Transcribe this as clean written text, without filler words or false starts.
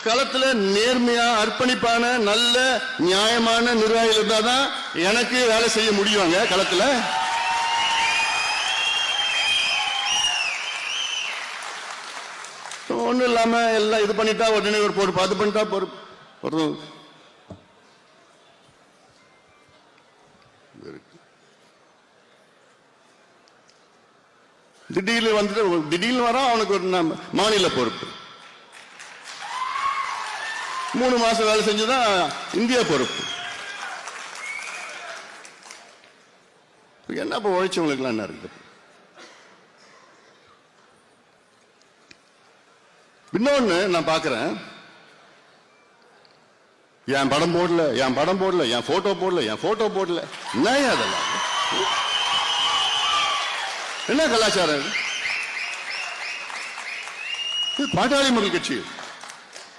களத்துல நேர்மையா அர்ப்பணிப்பான நல்ல நியாயமான நிர்வாகிகள் இருந்தாதான் எனக்கு வேலை செய்ய முடியுங்க களத்துல. ஒண்ணும் இல்லாம எல்லாம் இது பண்ணிட்டா உடனே ஒரு பொறுப்பு, அது பண்ணிட்டா பொறுப்பு. திடீர்னு வந்துட்டு திடீர்னு வர அவனுக்கு ஒரு மாநில பொறுப்பு, 3 மாசம் வேலை செஞ்சுதான் இந்தியா பொறுப்பு. என்ன இப்ப உழைச்சவங்களுக்கு எல்லாம் என்ன இருக்கு? இன்னொன்னு நான் பாக்குறேன், என் படம் போடல, என் படம் போடல, என் போட்டோ போடல, என் போட்டோ போடல. என்ன அதெல்லாம் என்ன கலாச்சாரம்? பாட்டாளி மக்கள் கட்சி